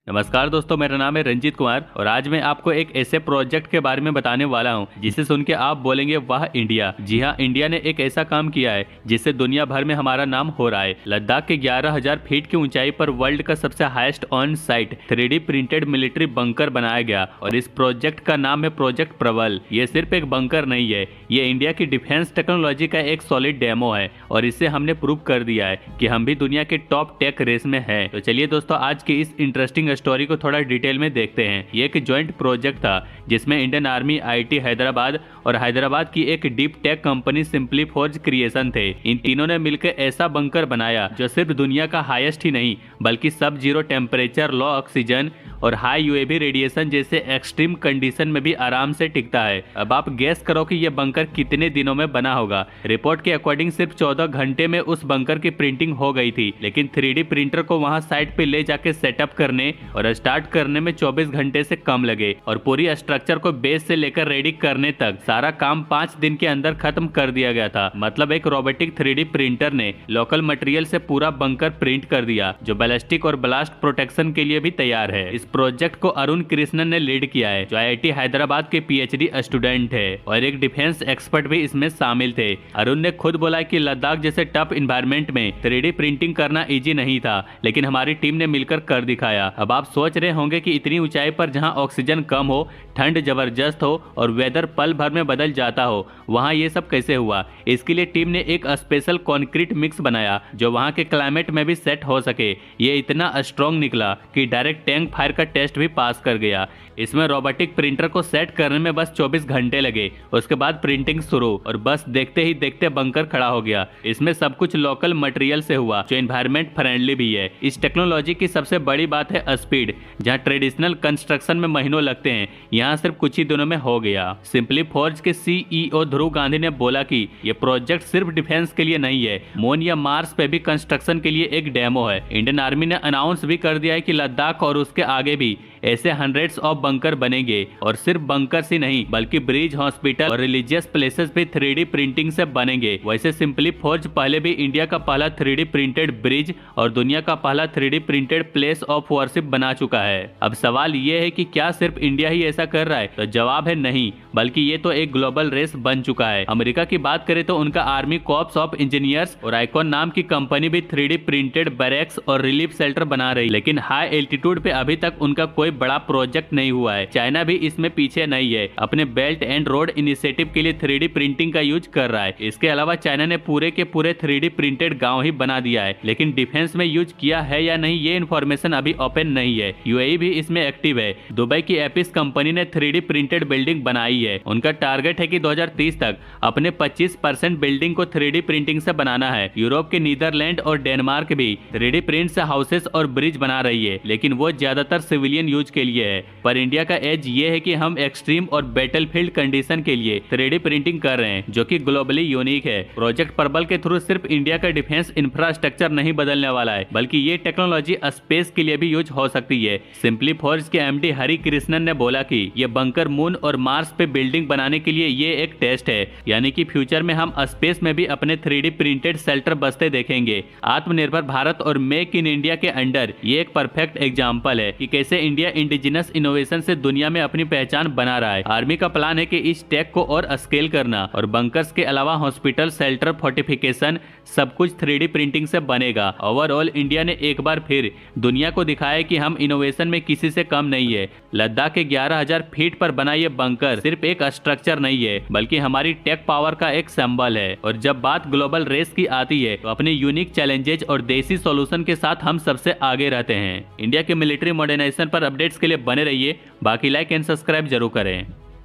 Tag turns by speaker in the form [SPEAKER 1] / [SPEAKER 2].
[SPEAKER 1] नमस्कार दोस्तों, मेरा नाम है रंजीत कुमार और आज मैं आपको एक ऐसे प्रोजेक्ट के बारे में बताने वाला हूं जिसे सुन के आप बोलेंगे वाह इंडिया। जी हां, इंडिया ने एक ऐसा काम किया है जिससे दुनिया भर में हमारा नाम हो रहा है। लद्दाख के 11,000 फीट की ऊंचाई पर वर्ल्ड का सबसे highest on site 3D printed military bunker बनाया गया और इस प्रोजेक्ट का नाम है प्रोजेक्ट प्रबल। ये सिर्फ एक बंकर नहीं है, ये इंडिया की डिफेंस टेक्नोलॉजी का एक सॉलिड डेमो है और इससे हमने प्रूव कर दिया है कि हम भी दुनिया के टॉप टेक रेस में हैं। तो चलिए दोस्तों, आज की इस इंटरेस्टिंग स्टोरी को थोड़ा डिटेल में देखते हैं। ये एक जॉइंट प्रोजेक्ट था जिसमें इंडियन आर्मी, आईटी हैदराबाद और हैदराबाद की एक deep tech company simply forge creation थे। इन तीनों ने मिलकर ऐसा बंकर बनाया जो सिर्फ दुनिया का हाईएस्ट ही नहीं बल्कि सब जीरो टेम्परेचर, लो ऑक्सीजन और हाई यूएवी रेडिएशन जैसे एक्सट्रीम कंडीशन में भी आराम से टिकता है। अब आप गैस करो कि यह बंकर कितने दिनों में बना होगा। रिपोर्ट के अकॉर्डिंग सिर्फ 14 घंटे में उस बंकर की प्रिंटिंग हो गई थी, लेकिन 3D प्रिंटर को वहां साइट पे ले जाके सेटअप करने और स्टार्ट करने में 24 घंटे से कम लगे और पूरी स्ट्रक्चर को बेस से लेकर रेडी करने तक सारा काम 5 दिन के अंदर खत्म कर दिया गया था। मतलब एक रोबोटिक 3D प्रिंटर ने लोकल मटेरियल से पूरा बंकर प्रिंट कर दिया जो बैलिस्टिक और ब्लास्ट प्रोटेक्शन के लिए भी तैयार है। इस प्रोजेक्ट को अरुण कृष्णन ने लीड किया है जो IIT हैदराबाद के PhD स्टूडेंट है और एक डिफेंस एक्सपर्ट भी इसमें शामिल थे। अरुण ने खुद बोला कि लद्दाख जैसे टफ इन्वायरमेंट में 3D प्रिंटिंग करना इजी नहीं था, लेकिन हमारी टीम ने मिलकर कर दिखाया। अब आप सोच रहे होंगे कि इतनी ऊंचाई पर जहां ऑक्सीजन कम हो, ठंड जबरदस्त हो और वेदर पल भर में बदल जाता हो, वहां ये सब कैसे हुआ। इसके लिए टीम ने एक स्पेशल कंक्रीट मिक्स बनाया जो वहां के क्लाइमेट में भी सेट हो सके। ये इतना स्ट्रॉन्ग निकला कि डायरेक्ट टैंक फायर का टेस्ट भी पास कर गया। इसमें रोबोटिक प्रिंटर को सेट करने में बस 24 घंटे लगे। उसके बाद प्रिंटिंग शुरू और बस देखते ही देखते बंकर खड़ा हो गया। इसमें सब कुछ लोकल मटेरियल से हुआ जो एनवायरमेंट फ्रेंडली भी है। इस टेक्नोलॉजी की सबसे बड़ी बात है स्पीड। जहां ट्रेडिशनल कंस्ट्रक्शन में महीनों लगते हैं, यहाँ सिर्फ कुछ ही दिनों में हो गया। सिंपली फोर्ज के CEO ध्रुव गांधी ने बोला कि ये प्रोजेक्ट सिर्फ डिफेंस के लिए नहीं है, मून या मार्स पे भी कंस्ट्रक्शन के लिए एक डेमो है। इंडियन आर्मी ने अनाउंस भी कर दिया है कि लद्दाख और उसके आगे भी ऐसे हंड्रेड्स ऑफ बंकर बनेंगे और सिर्फ बंकर्स ही नहीं बल्कि ब्रिज, हॉस्पिटल और रिलीजियस प्लेसेस भी 3D प्रिंटिंग से बनेंगे। वैसे सिंपली फोर्ज पहले भी इंडिया का पहला 3D प्रिंटेड ब्रिज और दुनिया का पहला 3D printed place of worship बना चुका है। अब सवाल ये है कि क्या सिर्फ इंडिया ही ऐसा कर रहा है, तो जवाब है नहीं, बल्कि ये तो एक ग्लोबल रेस बन चुका है। अमेरिका की बात करें तो उनका आर्मी कॉर्प्स ऑफ इंजीनियर्स और आइकॉन नाम की कंपनी भी 3D प्रिंटेड बैरक्स और रिलीफ शेल्टर बना रही, लेकिन हाई एल्टीट्यूड पे अभी तक उनका कोई बड़ा प्रोजेक्ट नहीं हुआ है। चाइना भी इसमें पीछे नहीं है, अपने बेल्ट एंड रोड इनिशिएटिव के लिए 3D प्रिंटिंग का यूज कर रहा है। इसके अलावा चाइना ने पूरे के पूरे 3D प्रिंटेड गांव ही बना दिया है, लेकिन डिफेंस में यूज किया है या नहीं ये इन्फॉर्मेशन अभी ओपन नहीं है। UAE भी इसमें एक्टिव है। दुबई की एपिस कंपनी ने 3D प्रिंटेड बिल्डिंग बनाई है। उनका टारगेट है कि 2030 तक अपने 25% बिल्डिंग को 3D प्रिंटिंग से बनाना है। यूरोप के नीदरलैंड और डेनमार्क भी 3D प्रिंट से हाउसेस और ब्रिज बना रही है, लेकिन वो ज्यादातर सिविलियन यूज के लिए है। पर इंडिया का एज ये है कि हम एक्सट्रीम और बैटलफील्ड कंडीशन के लिए 3D प्रिंटिंग कर रहे हैं, जो कि ग्लोबली यूनिक है। प्रोजेक्ट प्रबल के थ्रू सिर्फ इंडिया का डिफेंस इंफ्रास्ट्रक्चर नहीं बदलने वाला है, बल्कि ये टेक्नोलॉजी स्पेस के लिए भी यूज हो सकती है। सिंपली फोर्ज के MD हरि कृष्णन ने बोला कि ये बंकर मून और मार्स पे बिल्डिंग बनाने के लिए ये एक टेस्ट है, यानी कि फ्यूचर में हम स्पेस में भी अपने 3D प्रिंटेड शेल्टर बसते देखेंगे। आत्मनिर्भर भारत और मेक इन इंडिया के अंडर ये एक परफेक्ट एग्जाम्पल है कि कैसे इंडिया इंडिजिनस इनोवेशन से दुनिया में अपनी पहचान बना रहा है। आर्मी का प्लान है कि इस टेक को और स्केल करना और बंकर्स के अलावा हॉस्पिटल, शेल्टर, फोर्टिफिकेशन सब कुछ 3D प्रिंटिंग से बनेगा। ओवरऑल इंडिया ने एक बार फिर दुनिया को दिखाया कि हम इनोवेशन में किसी से कम नहीं है। लद्दाख के 11,000 फीट पर बना ये बंकर सिर्फ एक स्ट्रक्चर नहीं है, बल्कि हमारी टेक पावर का एक सिंबल है। और जब बात ग्लोबल रेस की आती है तो अपने यूनिक चैलेंजेस और देसी सॉल्यूशन के साथ हम सबसे आगे रहते हैं। इंडिया के मिलिट्री मॉडर्नाइजेशन पर अपडेट्स के लिए बने रहिए। बाकी लाइक एंड सब्सक्राइब जरूर करें।